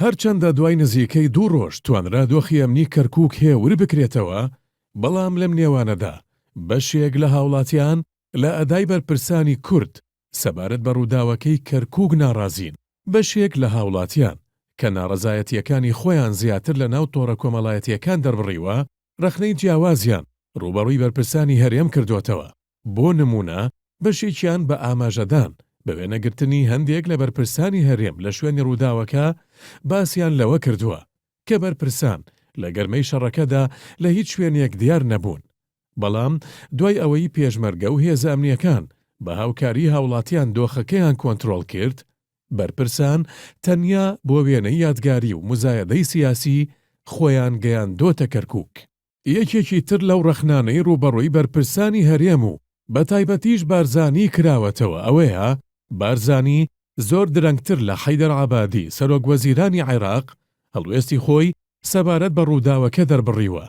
هەرچەندە دوای نزیکەی 2 ڕۆژ توانرا دۆخی ئەمنی کەرکووک هێور بکرێتەوە، بەڵام لەم نێوانەدا بەشێک لە هاوڵاتیان لە ئەدای بەرپرسانی کورد سەبارەت بە ڕووداوەکەی کەرکووک ناڕازین. بەشێک لە هاوڵاتیان کە ناڕەزایەتیەکانی خۆیان زیاتر لە ناو تۆڕە کۆمەڵایەتیەکان دەربڕیوە، ڕەخنەی جیاوازیان ڕوبەڕووی بەرپرسانی هەرێم کردوتەوە. بۆ نمونە بەشێکیان بە ئاماژەدان بە وێنەگرتنی هەندێک لە بەرپرسانی هەرێم لە شوێنی ڕووداوەکە باسییان لەوە کردووە کە بەرپرسان لە گەرمەی شەڕەکەدا لە هیچ شوێنێک دیار نەبوون. بەڵام دوای ئەوەی پێشمەرگە و هێزە ئەمنیەکان بە هاوکاری هاوڵاتیان دۆخەکەیان کۆنتڕۆڵ کرد، بەرپرسان تەنیا بۆ وێنەی یادگاری و مزایەدەی سیاسی خۆیان گەیاندۆتە کەرکووک. یەکێکی تر لەو ڕەخنانەی ڕوبەڕووی بەرپرسانی هەرێم و بە تایبەتیش بارزانی کراوەتەوە ئەوەیە بارزانی زۆر درەنگتر لە حەیدەر عەبادی سەرۆکوەزیرانی عێراق هەڵوێستی خۆی سەبارەت بە ڕووداوەکە دەربڕیوە.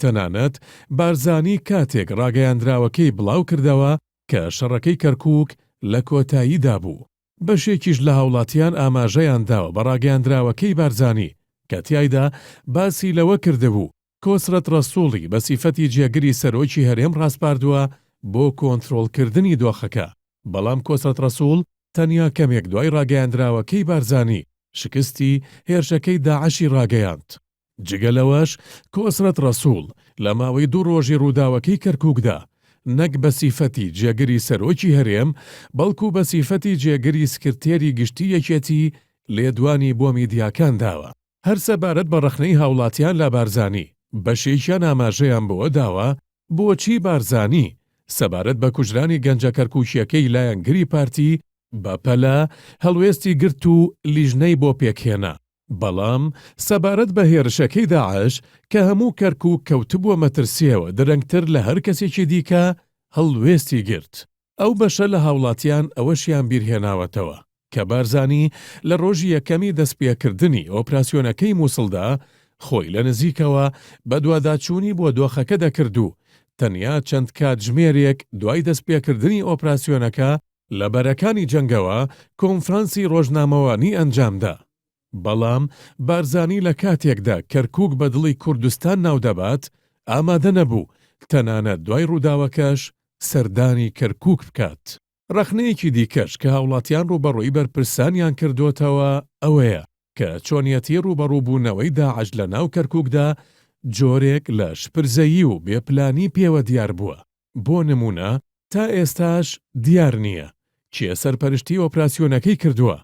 تەنانەت بارزانی کاتێک ڕاگەیاندراوەکەی بڵاو کردەوە کە شەڕەکەی کەرکووک لە کۆتاییدا بوو. بەشێکیش لە هاوڵاتیان ئاماژەیان داوە بە ڕاگەیاندراوەکەی بارزانی کە تیایدا باسی لەوە کردهبوو کۆسرەت ڕەسووڵی بە سیفەتی جێگری سەرۆکی هەرێم ڕاستپاردووە بۆ کۆنتڕۆڵکردنی دۆخەکە. بەڵام کۆسرەت ڕەسووڵ تەنیا کەمێک دوای ڕاگەیاندراوەکەی بارزانی شکستی هێرشەکەی داعشی ڕاگەیاند. جگەلەوەش کۆسرەت ڕەسووڵ لە ماوەی 2 ڕۆژی ڕووداوەکەی کەرکووکدا نەک بە سیفەتی جێگری سەرۆکی هەرێم بەڵکو بە سیفەتی جێگری سکرتێری گشتی یەکێتی لێدوانی بۆ میدیاکان داوە. هەر سەبارەت بە ڕەخنەی هاوڵاتیان لە بارزانی بەشێکیان ئاماژەیان بۆوە داوە بۆچی بارزانی سەبارەت بە کوژرانی گەنجە کەرکووکیەکەی لایەنگری پارتی بە پەلە هەڵوێستی گرت و لیژنەی بۆ پێکهێنا. بەڵام سەبارەت بە هێرشەکەی داعش کە هەموو کەرکووک کەوتبووە مەترسیەوە درەنگتر لە هەر کەسێکی دیکە هەڵوێستی گرت. ئەو بەشە لە هاوڵاتیان ئەوەشیان بیرهێناوەتەوە کە بارزانی لە ڕۆژی یەکەمی دەستپێکردنی ئۆپراسیۆنەکەی مووسڵدا خۆی لە نزیکەوە بە دوواداچوونی بۆ دۆخەکە دەکرد و تەنیا چەند کاتژمێرێک دوای دەستپێکردنی ئۆپراسیۆنەکە لە بەرەکانی جەنگەوە کۆنفرانسی ڕۆژنامەوانی ئەنجامدا. بەڵام بارزانی لە کاتێکدا کەرکووک بە دڵی کوردستان ناودەبات ئامادە نەبوو تەنانەت دوای ڕووداوەکەش سەردانی کەرکووک بکات. ڕەخنەیەکی دیکەش کە هاوڵاتیان ڕوبەڕووی بەرپرسانیان کردوتەوە ئەوەیە کە چۆنیەتی ڕوبەڕووبوونەوەی داعش لە ناو کەرکووکدا جۆرێک لە شپرزەیی و بێپلانی پێوە دیار بووە. بۆ نمونە تا ئێستاش دیار نییە چیە سەرپەرشتی ئۆپراسیۆنەکەی کردووە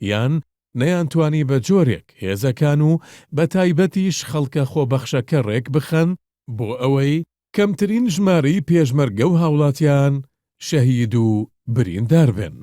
یان نەیانتوانی بە جۆرێک هێزەکان و بە تایبەتیش خەڵکە خۆبەخشەکە ڕێک بخەن بۆ ئەوەی کەمترین ژمارەی پێشمەرگە و هاوڵاتیان شەهید و بریندار بن.